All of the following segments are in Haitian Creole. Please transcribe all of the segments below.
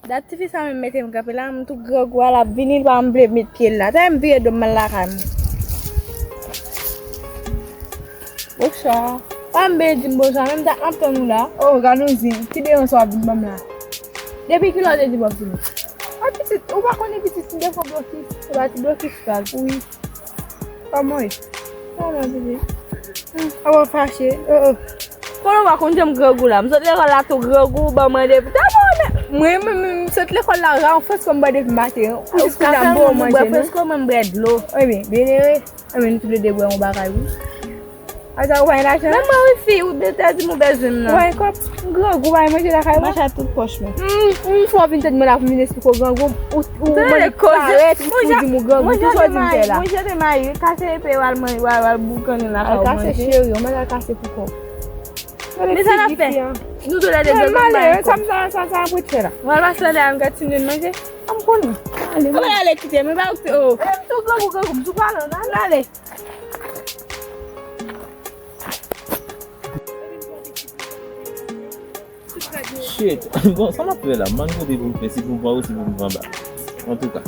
Dati fi sa mwen mette mkape la mwen tout gros gwa la vinil pa mwen ble met pied la. Ta mwen pied do man la kam. Boksa. Pa mwen be di mbosa mwen ta apton nou la. Oh, gano zin. Ti de yon so avin bam la. Depi ki lò de di bop si nou. A pitit, ou pa koni pitit ti defo blokis. Ou ba ti blokis kal. Oui. Pa mwen. Pa mwen bebe. A wè fache. Kono ba kon jem grogou la. Msot le kon la to grogou ba mwen depi. Ta mwen Mwen sot le kon la renfos kon ba depi maten. Ou Ou se kon jan bo manje nou. Fes kon mwen bread lo. Oye bene we. Ame nou tou de bwe mwen bakay ou. Aza ou wany la chan? Mwen mwen wifi ou de te di mwen bezim nan. Wany kop? Grogou wany manje la kay ou? Mwen chan tout poch men. Mwen fwa vinted mwen la pou mwen espiko grogou. Ou mwen koze. pou di mwen grogou. Tou so di mwen la. Mwen jete mayi. Kase epe wal boukan la ka ou Kase manje. chéri, ou mwen la kase pou kon. Mwen san a fe. Nou do la de grogou Mwen mayi. sa an pou te la. Mwen vas la de an gati nen manje. Am kon. Ale Mwen ale kite mwen ba ou te o. Tou grogou msou palo nan. Ale. Shit, bon, ça m'a fait là. Mango de vous, mais si vous voyez aussi, vous me vendez. En tout cas.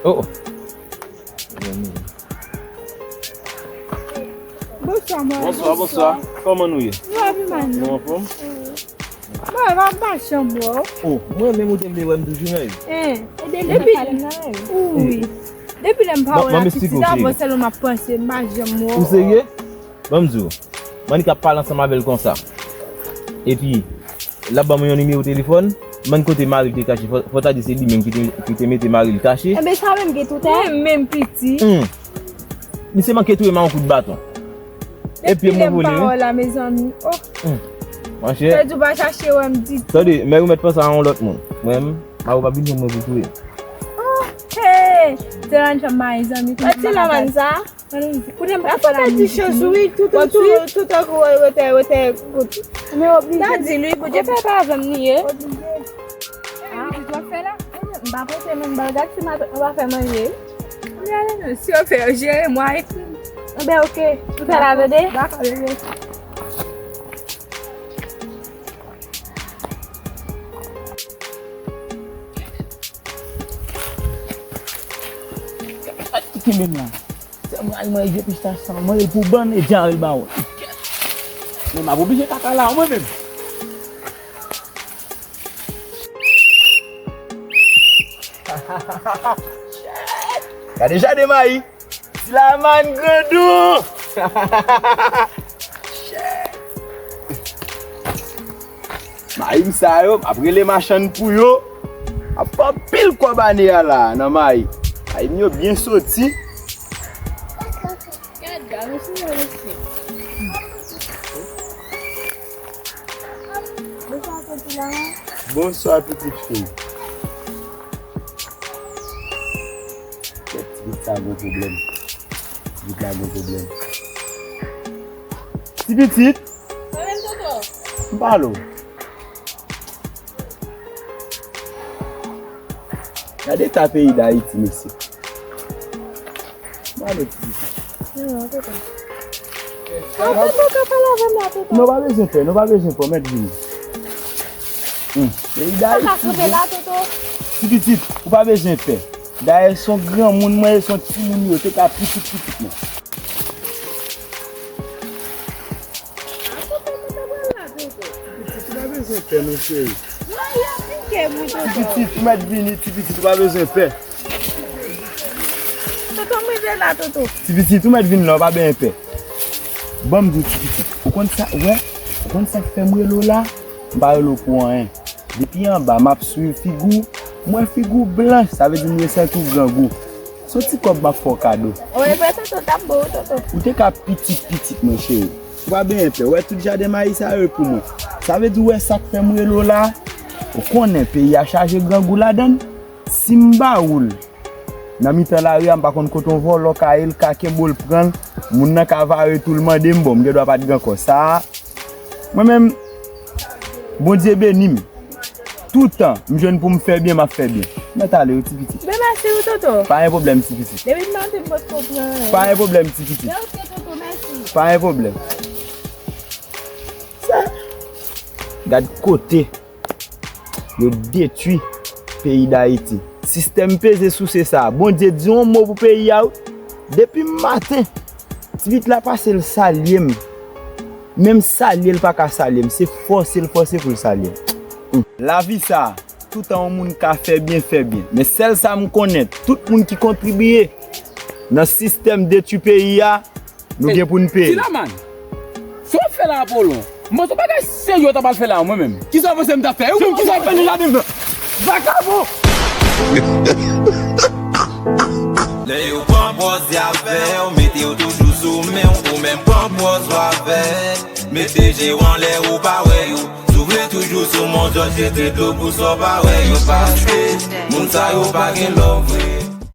Oh. Bonsoir. Comment nous y est? Nous en forme? Mwen va ba chanbo. Oh, moi-même, je me toujours là. Depi lem pa ou la Maman, titi explique, da ok. bo sel ou ma pense ma jem Vous sérieux? Bonjour. Je vais parler ensemble avec comme ça. Et puis, là-bas, mon numéro de téléphone. Man côté Marie te caché. Faut ta dire c'est lui-même qui te mette Marie le caché. Ebe sa mèm ge tout mèm piti. Mais c'est manqué tout et un coup de bâton. Et puis, Depi moi, lem vous pa ou voulez. la mes amis. Oh, Mon cher. fè dou ba chache ou m dit. Attendez, mais vous mettez pas ça en l'autre monde. Moi-même, je vais pas venir me vous trouver. Hey, te ran chan ma mes amis. Ati la man sa? Pou dem pa Apo la ta di chos oui tout Tout tout. ak wote gout. Mè oblige. Ta di lui pou je fè pa avèm niye. Tu dois fè la? Mba pote men mba gati si ma va fè manje. Si ou fè, jere mwa et. Mbe ok. Pou fè la vede? Bak, alè. Ki men la. Se mwen mwen je pistasyon, mwen pou ban e jan el ba ou. Men mwen pou bije kaka la mwen men. Gade jade mai. Slaman Godou. Mai msa yo, apre le machan pou yo. A pa pil kwa bane ya la nan mai. Ay myo bien sorti. Bonsoir petite fille. Petit a bon problème. Petit a bon problème. Si petite. Mbalo. Regardez ta pays d'Haïti, monsieur. Mbalo petite. Non pas besoin faire, non pas besoin pour mettre vini. Pays d'Haïti. Si petite, ou pas besoin faire. D'ailleurs son grand monde, moi son petit monde, yo te ka petit. Monsieur. Petit, tu m'as dit, tu pas besoin de faire. Petit, tu m'as dit, là, pas bien fait. Bon, me dit, petit, vous connaissez ça, ouais, vous connaissez ça qui fait moi là, bah le point. Depuis en bas, m'a suivi figure, moi figure blanche, ça veut dire que c'est tout grand goût. Ce petit comme ma fort cadeau. Ouais, peut-être t'as beau, toto. Ou t'es qu'à petit, mon chéri. Tu vas bien faire, ouais, tout déjà de maïs à eux pour moi. Ça veut dire ouais, ça fait moi là. Ou connaît pays à charger grand goût là-dedans. Simba oul. Nan mitan la rue, par contre quand on vole le ka el ka kembol prendre, moun nan ka va tout le monde mbom, je dois pas dire encore ça. Moi même bon Dieu béni. Tout le temps, je viens pour me faire bien, m'a fait bien. Mais t'as le petit petit. Ben merci ou toto. Pas un problème petit petit. Debi mante mbot koplan. Pas un problème petit petit. Ben ok toto, merci. Pas un problème. Ça. Regarde côté. yo détruit pays d'Haïti. Système pesé sous c'est ça. Bon Dieu dit un mot pour pays a depuis matin. Vite la passer le saliem. Même salier le pas qu'à saliem, c'est forcer pour le salier. La vie ça, tout un monde qui fait bien. Mais celle ça me connaît, tout le monde qui contribue dans le système de tu pays a, nous bien pour nous payer. Silaman. Si on fait là Apollon, moi je pas sérieux t'as pas fait là moi-même. Qui ça vous me faire? Qui ça fait là dedans? Vagabond. Les yo pambos y'avait, on mettait toujours sous main, ou même pambos avec. Mettez j'ai en l'air ou pas ouais yo. S'ouvre toujours sur mon dos, j'étais de l'eau pour ça pas ouais yo parce que mon ça yo pas gain love.